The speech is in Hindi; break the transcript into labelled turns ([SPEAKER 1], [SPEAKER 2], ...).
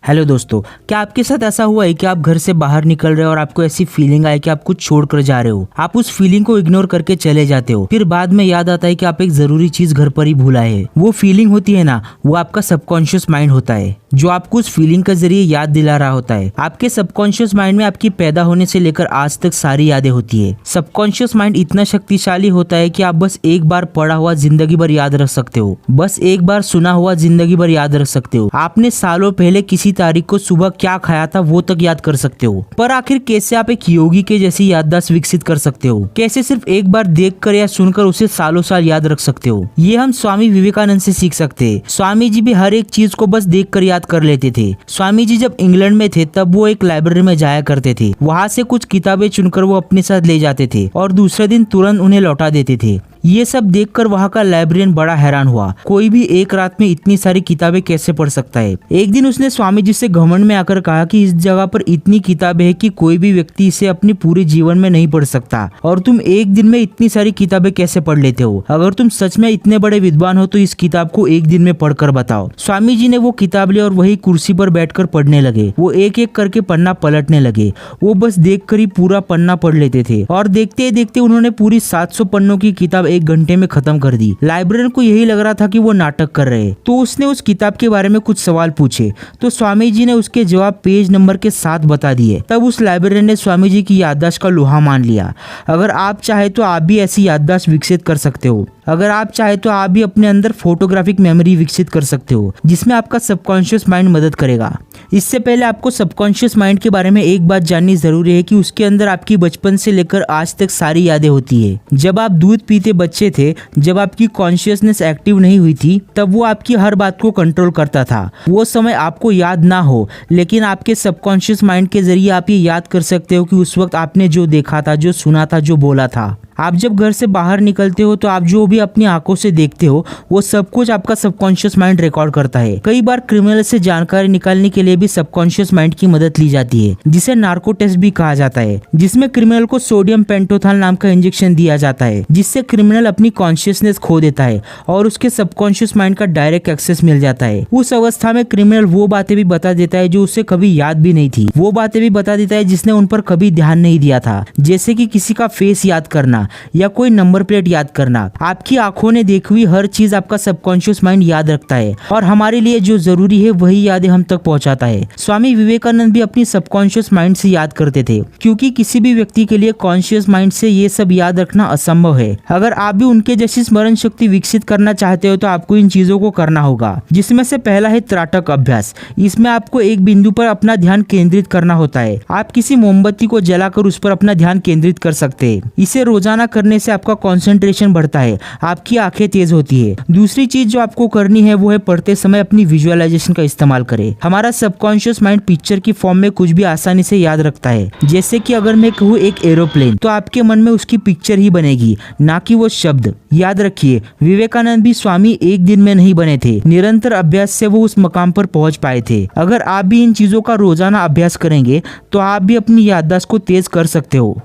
[SPEAKER 1] हेलो दोस्तों, क्या आपके साथ ऐसा हुआ है कि आप घर से बाहर निकल रहे हो और आपको ऐसी फीलिंग आए कि आप कुछ छोड़ कर जा रहे हो। आप उस फीलिंग को इग्नोर करके चले जाते हो, फिर बाद में याद आता है कि आप एक जरूरी चीज घर पर ही भूल आए हैं। वो फीलिंग होती है ना, वो आपका सबकॉन्शियस माइंड होता है जो आपको उस फीलिंग के जरिए याद दिला रहा होता है। आपके सबकॉन्शियस माइंड में आपकी पैदा होने से लेकर आज तक सारी यादें होती है। सबकॉन्शियस माइंड इतना शक्तिशाली होता है कि आप बस एक बार पढ़ा हुआ जिंदगी भर याद रख सकते हो, बस एक बार सुना हुआ जिंदगी भर याद रख सकते हो। आपने सालों पहले किसी तारीख को सुबह क्या खाया था वो तक याद कर सकते हो। पर आखिर कैसे आप एक योगी के जैसी याददाश्त विकसित कर सकते हो? कैसे सिर्फ एक बार देखकर या सुनकर उसे सालों साल याद रख सकते हो? ये हम स्वामी विवेकानंद से सीख सकते हैं। स्वामी जी भी हर एक चीज को बस देखकर याद कर लेते थे। स्वामी जी जब इंग्लैंड में थे तब वो एक लाइब्रेरी में जाया करते थे। वहाँ से कुछ किताबें चुनकर वो अपने साथ ले जाते थे और दूसरे दिन तुरंत उन्हें लौटा देते थे। ये सब देखकर वहाँ का लाइब्रेरियन बड़ा हैरान हुआ। कोई भी एक रात में इतनी सारी किताबें कैसे पढ़ सकता है? एक दिन उसने स्वामी जी से घमंड में आकर कहा कि इस जगह पर इतनी किताबें हैं कि कोई भी व्यक्ति इसे अपने पूरे जीवन में नहीं पढ़ सकता, और तुम एक दिन में इतनी सारी किताबें कैसे पढ़ लेते हो? अगर तुम सच में इतने बड़े विद्वान हो तो इस किताब को एक दिन में पढ़कर बताओ। स्वामी जी ने वो किताब ली और वही कुर्सी पर बैठकर पढ़ने लगे। वो एक एक करके पन्ना पलटने लगे। वो बस देखकर ही पूरा पन्ना पढ़ लेते थे और देखते देखते उन्होंने पूरी 700 पन्नों की किताब एक घंटे में खत्म कर दी। लाइब्रेरियन को यही लग रहा था कि वो नाटक कर रहे हैं, तो उसने उस किताब के बारे में कुछ सवाल पूछे तो स्वामी जी ने उसके जवाब पेज नंबर के साथ बता दिए। तब उस लाइब्रेरियन ने स्वामी जी की याददाश्त का लोहा मान लिया। अगर आप चाहे तो आप भी ऐसी याददाश्त विकसित कर सकते हो। अगर आप चाहे तो आप भी अपने अंदर फोटोग्राफिक मेमोरी विकसित कर सकते हो, जिसमें आपका सबकॉन्शियस माइंड मदद करेगा। इससे पहले आपको सबकॉन्शियस माइंड के बारे में एक बात जाननी जरूरी है कि उसके अंदर आपकी बचपन से लेकर आज तक सारी यादें होती है। जब आप दूध पीते बच्चे थे, जब आपकी कॉन्शियसनेस एक्टिव नहीं हुई थी, तब वो आपकी हर बात को कंट्रोल करता था। वो समय आपको याद ना हो, लेकिन आपके सबकॉन्शियस माइंड के जरिए आप ये याद कर सकते हो कि उस वक्त आपने जो देखा था, जो सुना था, जो बोला था। आप जब घर से बाहर निकलते हो तो आप जो भी अपनी आंखों से देखते हो वो सब कुछ आपका सबकॉन्शियस माइंड रिकॉर्ड करता है। कई बार क्रिमिनल से जानकारी निकालने के लिए भी सबकॉन्शियस माइंड की मदद ली जाती है, जिसे नार्को टेस्ट भी कहा जाता है, जिसमें क्रिमिनल को सोडियम पेंटोथॉल नाम का इंजेक्शन दिया जाता है, जिससे क्रिमिनल अपनी कॉन्शियसनेस खो देता है और उसके सबकॉन्शियस माइंड का डायरेक्ट एक्सेस मिल जाता है। उस अवस्था में क्रिमिनल वो बातें भी बता देता है जो उसे कभी याद भी नहीं थी। वो बातें भी बता देता है जिसने उन पर कभी ध्यान नहीं दिया था, जैसे कि किसी का फेस याद करना या कोई नंबर प्लेट याद करना। आपकी आंखों ने देखी हुई हर चीज आपका सबकॉन्शियस माइंड याद रखता है और हमारे लिए जो जरूरी है वही यादें हम तक पहुंचाता है। स्वामी विवेकानंद भी अपनी सबकॉन्शियस माइंड से याद करते थे, क्योंकि किसी भी व्यक्ति के लिए कॉन्शियस माइंड से ये सब याद रखना असंभव है। अगर आप भी उनके जैसी स्मरण शक्ति विकसित करना चाहते हो तो आपको इन चीजों को करना होगा, जिसमें से पहला है त्राटक अभ्यास। इसमें आपको एक बिंदु पर अपना ध्यान केंद्रित करना होता है। आप किसी मोमबत्ती को जलाकर उस पर अपना ध्यान केंद्रित कर सकते हैं। इसे रोजाना करने से आपका कंसंट्रेशन बढ़ता है, आपकी आंखें तेज होती है। दूसरी चीज जो आपको करनी है वो है पढ़ते समय अपनी विजुअलाइजेशन का इस्तेमाल करें। हमारा सबकॉन्शियस माइंड पिक्चर की फॉर्म में कुछ भी आसानी से याद रखता है। जैसे कि अगर मैं कहूँ एक एरोप्लेन, तो आपके मन में उसकी पिक्चर ही बनेगी, ना कि वो शब्द। याद रखिए, विवेकानंद भी स्वामी एक दिन में नहीं बने थे। निरंतर अभ्यास से वो उस मकाम पर पहुंच पाए थे। अगर आप भी इन चीजों का रोजाना अभ्यास करेंगे तो आप भी अपनी याददाश्त को तेज कर सकते हो।